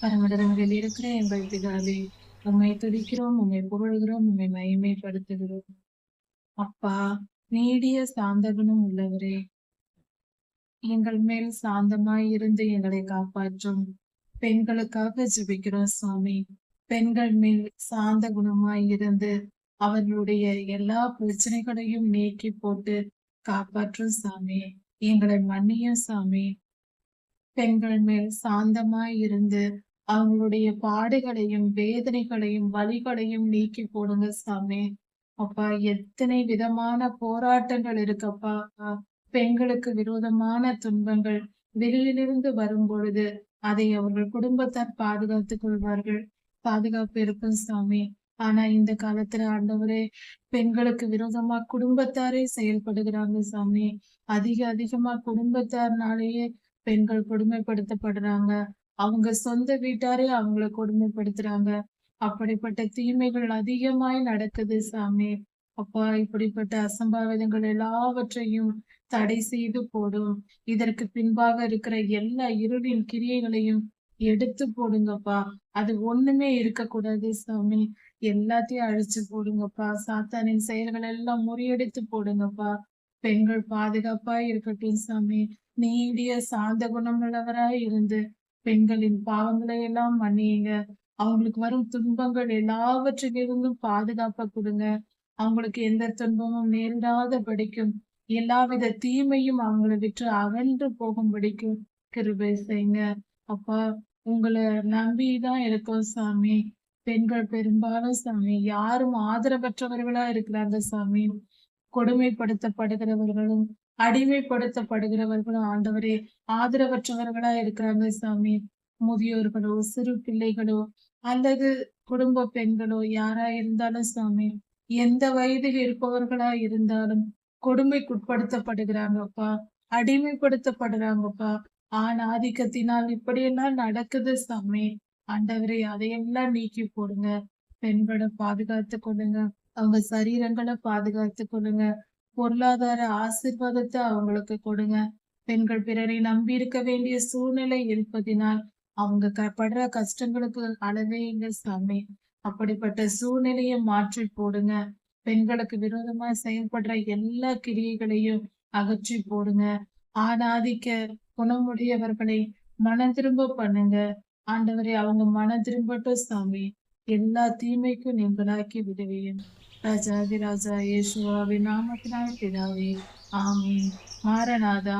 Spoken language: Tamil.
பரமண்டலங்களில் இருக்கிற எங்கள் பிதாவே, உம்மை துதிக்கிறோம், உம்மை புகழ்கிறோம், உம்மை மகிமைப்படுத்துகிறோம். அப்பா, நீடிய சாந்தகுணம் உள்ளவரே, எங்கள் மேல் சாந்தமாய் இருந்து எங்களை காப்பாற்றும். பெண்களுக்காக ஜெபிக்கிறோம் சுவாமி. பெண்கள் மேல் சாந்த குணமாய் இருந்து அவர்களுடைய எல்லா பிரச்சனைகளையும் நீக்கி போட்டு காப்பாற்றும் சாமி. எங்களை மன்னியும் சாமி. பெண்கள் மேல் சாந்தமாய் இருந்து அவங்களுடைய பாடுகளையும் வேதனைகளையும் வலிகளையும் நீக்கி போடுங்க சாமி. அப்பா, எத்தனை விதமான போராட்டங்கள் இருக்கப்பா. பெண்களுக்கு விரோதமான துன்பங்கள் வெளியிலிருந்து வரும் பொழுது அதை அவர்கள் குடும்பத்தார் பாதுகாத்துக் கொள்வார்கள். பாதுகாப்பு இருக்கும் சாமி. ஆனா இந்த காலத்துல ஆண்டவரே, பெண்களுக்கு விரோதமா குடும்பத்தாரே செயல்படுகிறாங்க சாமி. அதிகமா குடும்பத்தார்னாலேயே பெண்கள் கொடுமைப்படுத்தப்படுறாங்க. அவங்க சொந்த வீட்டாரே அவங்கள கொடுமைப்படுத்துறாங்க. அப்படிப்பட்ட தீமைகள் அதிகமாய் நடக்குது சாமி. அப்பா, இப்படிப்பட்ட அசம்பாவிதங்கள் எல்லாவற்றையும் தடை செய்து போடும். இதற்கு பின்பாக இருக்கிற எல்லா இருளின் கிரியைகளையும் எடுத்து போடுங்கப்பா. அது ஒண்ணுமே இருக்கக்கூடாது சாமி. எல்லாத்தையும் அழிச்சு போடுங்கப்பா. சாத்தானின் செயல்கள் எல்லாம் முறியடித்து போடுங்கப்பா. பெண்கள் பாதுகாப்பாய் இருக்கட்டும் சாமி. நீடிய சாந்த குணமுள்ளவராய் இருந்து பெண்களின் பாவங்களை எல்லாம் மன்னியுங்க. அவங்களுக்கு வரும் துன்பங்கள் எல்லாவற்றிலிருந்தும் பாதுகாப்ப கொடுங்க. அவங்களுக்கு எந்த துன்பமும் நேரிடாதபடிக்கும் எல்லாவித தீமையும் அவங்கள விட்டு அகன்று போகும்படிக்கும் கிருபை செய்யுங்க. அப்பா, உங்களை நம்பிதான் இருக்கோம் சாமி. பெண்கள் பெரும்பாலும் சாமி யாரும் ஆதரவற்றவர்களா இருக்கிறாங்க சாமி. கொடுமைப்படுத்தப்படுகிறவர்களும் அடிமைப்படுத்தப்படுகிறவர்களும் ஆண்டவரே ஆதரவற்றவர்களா இருக்கிறாங்க சாமி. முதியோர்களோ சிறு பிள்ளைகளோ அல்லது குடும்ப பெண்களோ யாரா இருந்தாலும் சாமி, எந்த வயதில் இருப்பவர்களா இருந்தாலும் கொடுமைக்குட்படுத்தப்படுகிறாங்கப்பா, அடிமைப்படுத்தப்படுறாங்கப்பா. ஆண் ஆதிக்கத்தினால் இப்படியெல்லாம் நடக்குது சாமி. ஆண்டவரே, அதையெல்லாம் நீக்கி போடுங்க. பெண்களை பாதுகாத்து கொள்ளுங்க. அவங்க சரீரங்களை பாதுகாத்து கொள்ளுங்க. பொருளாதார ஆசீர்வாதத்தை அவங்களுக்கு கொடுங்க. பெண்கள் பிறரை நம்பி இருக்க வேண்டிய சூழ்நிலை இருப்பதினால் அவங்க படுற கஷ்டங்களுக்கு அளவே இல்லை சாமி. அப்படிப்பட்ட சூழ்நிலையை மாற்றி போடுங்க. பெண்களுக்கு விரோதமா செயல்படுற எல்லா கிரியைகளையும் அகற்றி போடுங்க. ஆணாதிக்க குணமுடையவர்களை மனம் திரும்ப பண்ணுங்க. ஆண்டவரே, அவங்க மனம் திரும்பட்டும் சாமி. எல்லா தீமைக்கும் நீங்களாக்கி விடுவீங்க. ராஜாதி ராஜா இயேசுவாவின் நாமத்தினால் பிதாவே, ஆமென். மாரநாதா.